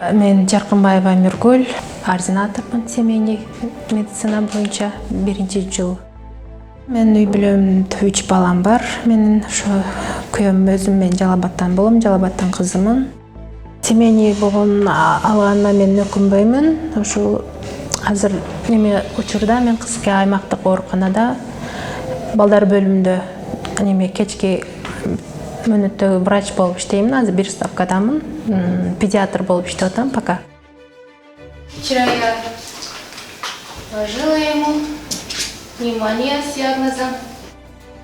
Мен Жаркынбаева Миргүл, ординатормун семейный медицина боюнча 1-жыл. Мен үй бүлөмдө 3 балам бар. Менин ошо күйөөм өзүм мен Жалал Абадтан болом, Жалал Абадтын кызымын. Семейный болгон алганыма мен өкүнбөймүн. Ошол азыр неме учурда мен Кызылкы аймактык ооруканада балдар бөлүмүндө кечки мөөнөттөгү врач болуп иштеймин. Азыр бир ставкадамын. Педиатр болуп иштеп атам пока. Вчера я положила ему пневмония с диагнозом.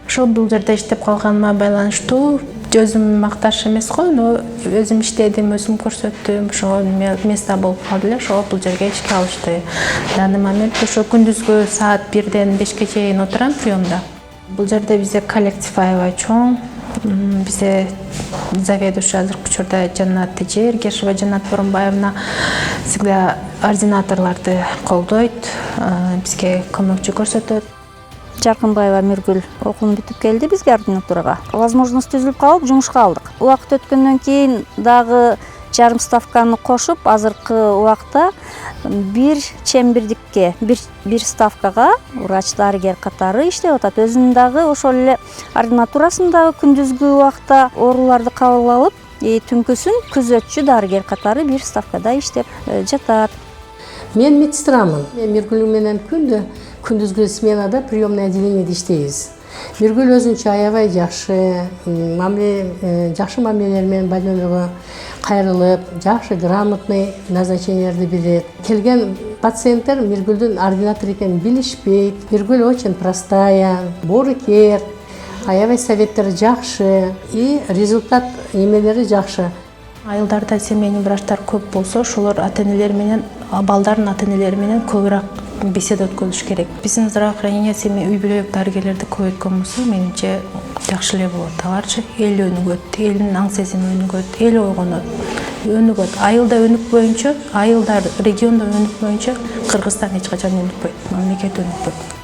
Ошол бул жерде иштеп калганыма байланыштуу өзүм макташ эмес го, но өзүм иштедим, өзүм көрсөттүм, ошого место болуп калды эле, ошого бул жерге ишке алышты. Данный момент ошо күндүзгү саат 1-ден 5-ке чейин отурам приемда. Бул жерде бизде коллектив аябай чоң. Бизде заведующий азыркы учурда Жанат Ергешева, Жанат Боронбаевна всегда ординаторларды колдойт, бизге көмөкчү көрсөтөт. Жаркынбаева Миргүл окуун бүтүп келди бизге ординатурага. Возможность түзүлүп калып, жумушка алдык. Убакыт өткөндөн кийин дагы жарым ставканы кошуп, азыркы убакта бир чембирдикке, бир ставкага врач дарыгер катары иштеп атат. Өзүнүн дагы ошол эле ординатурасында күндүзгү убакта ооруларды кабыл алып, түнкүсүн күзөтчү дарыгер катары бир ставкада иштеп жатат. Мен медсестрамын. Миргүл менен күндүзгү сменада приемный отделениеде иштейбиз. Миргүл өзүнчө аябай жакшы мамилелер менен больнойго кайрылып, жакшы грамотный назначениялерди берет. Келген пациенттер Миргүлдүн ординатор экенин билишпейт. Миргүл очень простая, боорукер, аябай советтери жакшы и результат эмелери жакшы. Айылдарда семейный врачтар көп болсо, ошолор ата-энелер менен, балдардын ата-энелери менен көбүрөөк беседа өткөрүш керек. Биздин здравоохранение үй бүлөлүк дарыгерлерди көбөйткөн болсо, менимче жакшы эле болот. Аларчы эл өнүгөт, элдин аң сезими өнүгөт, эл ойгонот, өнүгөт. Айылда өнүкпөйүнчө, айылдар региондо өнүкпөйүнчө Кыргызстан эч качан өнүкпөйт, мамлекет өнүкпөйт.